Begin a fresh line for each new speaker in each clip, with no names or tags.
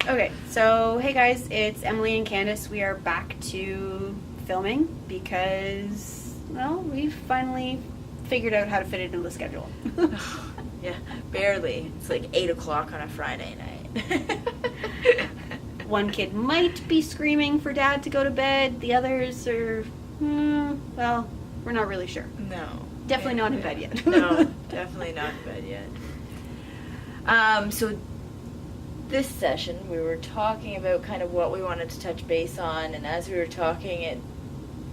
Okay, so hey guys, it's Emily and Candace. We are back to filming because, well, we've finally figured out how to fit it into the schedule.
Yeah, barely. It's like 8 o'clock on a Friday night.
One kid might be screaming for dad to go to bed. The others are, well, we're not really sure.
No.
Definitely not in bed yet.
No, definitely not in bed yet. So this session, we were talking about kind of what we wanted to touch base on, and as we were talking, it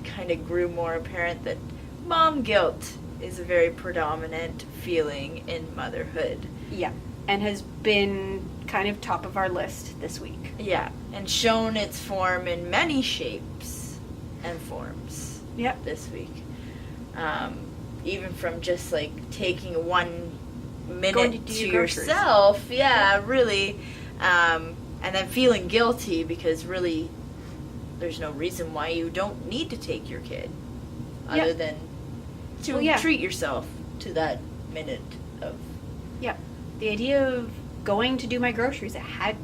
kind of grew more apparent that mom guilt is a very predominant feeling in motherhood.
Yeah, and has been kind of top of our list this week.
Yeah, and shown its form in many shapes and forms.
Yep.
This week. Even from just like taking 1 minute to yourself, really, and then feeling guilty because really there's no reason why you don't need to take your kid other than to treat yourself to that minute of...
Yeah, the idea of going to do my groceries, I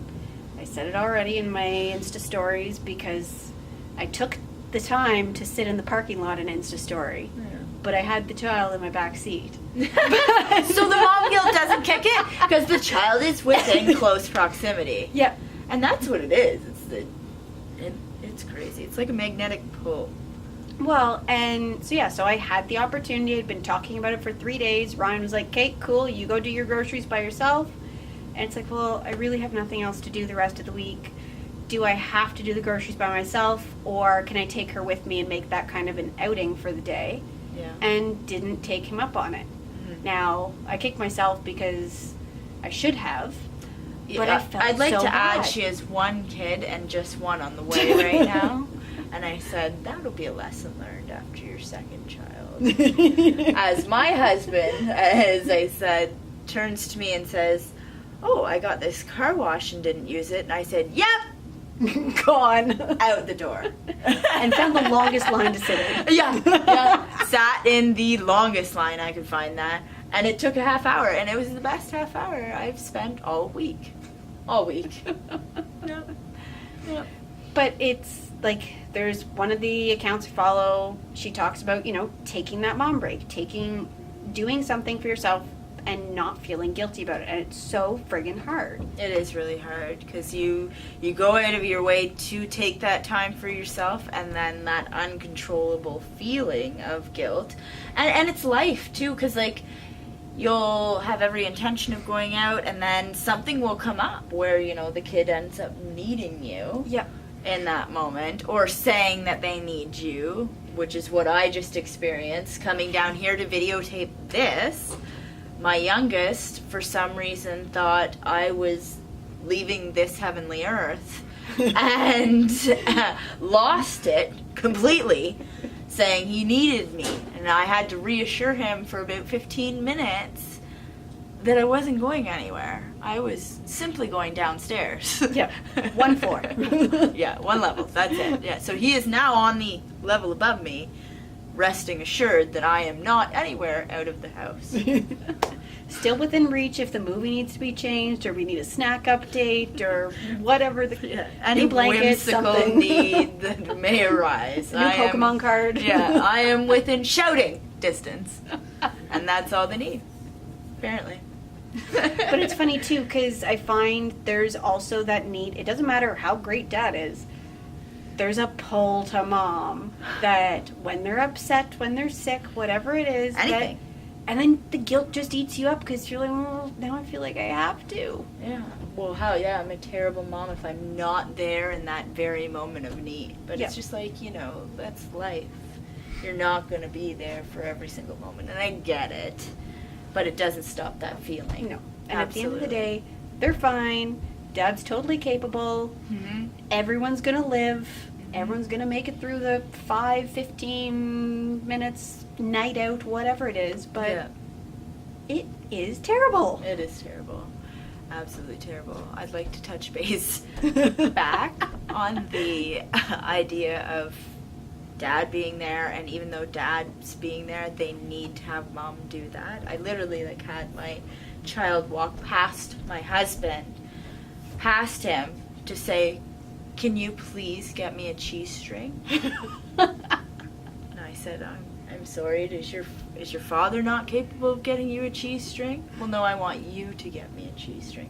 said it already in my Insta stories because I took the time to sit in the parking lot and Insta story. Yeah. But I had the child in my back seat.
So the mom guilt doesn't kick in because the child is within close proximity.
Yeah.
And that's what it is. It's crazy. It's like a magnetic pull.
Well, and so I had the opportunity. I'd been talking about it for 3 days. Ryan was like, "Okay, cool, you go do your groceries by yourself." And it's like, well, I really have nothing else to do the rest of the week. Do I have to do the groceries by myself, or can I take her with me and make that kind of an outing for the day?
Yeah.
And didn't take him up on it. Mm-hmm. Now, I kick myself because I should have, but I felt
I'd like
so
to
bad.
add she has 1 kid and just 1 on the way right now. And I said, that'll be a lesson learned after your 2nd child. As my husband, as I said, turns to me and says, "Oh, I got this car wash and didn't use it." And I said, "Yep."
Gone.
Out the door.
And found the longest line to sit in.
Yeah. Sat in the longest line I could find that. And it took a half hour. And it was the best half hour I've spent all week. All week. Yep.
But it's like, there's one of the accounts I follow, she talks about, taking that mom break, doing something for yourself and not feeling guilty about it. And it's so friggin' hard.
It is really hard because you go out of your way to take that time for yourself, and then that uncontrollable feeling of guilt. And it's life too, because like you'll have every intention of going out, and then something will come up where the kid ends up needing you.
Yeah.
In that moment, or saying that they need you, which is what I just experienced coming down here to videotape this. My youngest, for some reason, thought I was leaving this heavenly earth and lost it completely, saying he needed me. And I had to reassure him for about 15 minutes that I wasn't going anywhere. I was simply going downstairs.
Yeah, 1 floor.
Yeah, 1 level. That's it. Yeah, so he is now on the level above me, resting assured that I am not anywhere out of the house.
Still within reach if the movie needs to be changed, or we need a snack update, or whatever
any
new blanket,
whimsical
something.
Need that may arise.
New Pokemon card.
Yeah, I am within shouting distance, and that's all they need, apparently.
But it's funny too, because I find there's also that need. It doesn't matter how great dad is. There's a pull to mom that when they're upset, when they're sick, whatever it is,
anything.
And then the guilt just eats you up because you're like, well, now I feel like I have to.
Yeah. Well, hell yeah, I'm a terrible mom if I'm not there in that very moment of need. But it's just like, that's life. You're not going to be there for every single moment. And I get it. But it doesn't stop that feeling.
No. And at the end of the day, they're fine. Dad's totally capable. Mm-hmm. Everyone's going to live. Mm-hmm. Everyone's going to make it through the 15 minutes, night out, whatever it is. But it is terrible.
It is terrible. Absolutely terrible. I'd like to touch base back on the idea of dad being there, and even though dad's being there, they need to have mom do that. I literally had my child walk past my husband, past him, to say, "Can you please get me a cheese string?" And I said, I'm sorry, is your father not capable of getting you a cheese string? Well, no, I want you to get me a cheese string.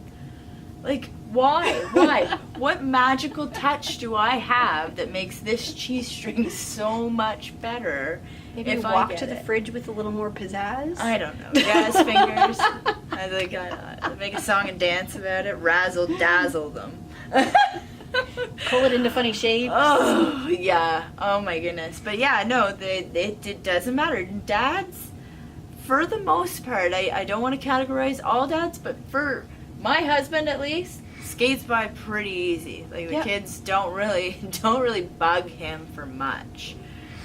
Like, why? Why? What magical touch do I have that makes this cheese string so much better?
Maybe
if I
walk
get
to the
it?
fridge with a little more pizzazz.
I don't know. Jazz fingers. I think I make a song and dance about it. Razzle dazzle them.
Pull it into funny shapes.
Oh yeah. Oh my goodness. But yeah, no, it doesn't matter. Dads, for the most part, I don't want to categorize all dads, but for my husband at least, skates by pretty easy. Like the kids don't really bug him for much.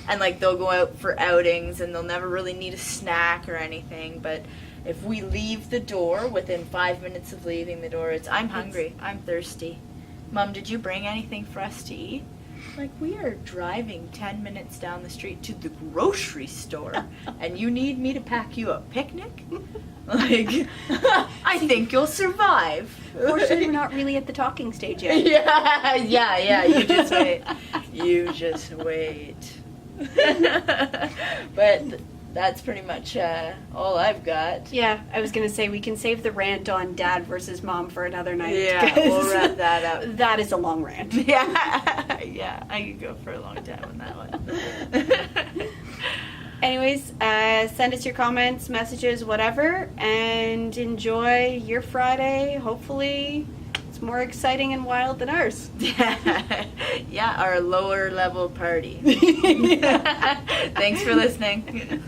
And like they'll go out for outings and they'll never really need a snack or anything, but if we leave the door within 5 minutes of leaving the door, it's I'm hungry, I'm thirsty. Mom, did you bring anything for us to eat? Like, we are driving 10 minutes down the street to the grocery store, and you need me to pack you a picnic? Like, I think you'll survive.
Fortunately, we're not really at the talking stage yet.
Yeah, you just wait. You just wait. But that's pretty much all I've got.
Yeah, I was going to say we can save the rant on dad versus mom for another night.
Yeah, we'll wrap that up.
That is a long rant.
Yeah, I could go for a long time on that one.
Anyways, send us your comments, messages, whatever, and enjoy your Friday. Hopefully it's more exciting and wild than ours.
Yeah, our lower level party. Thanks for listening.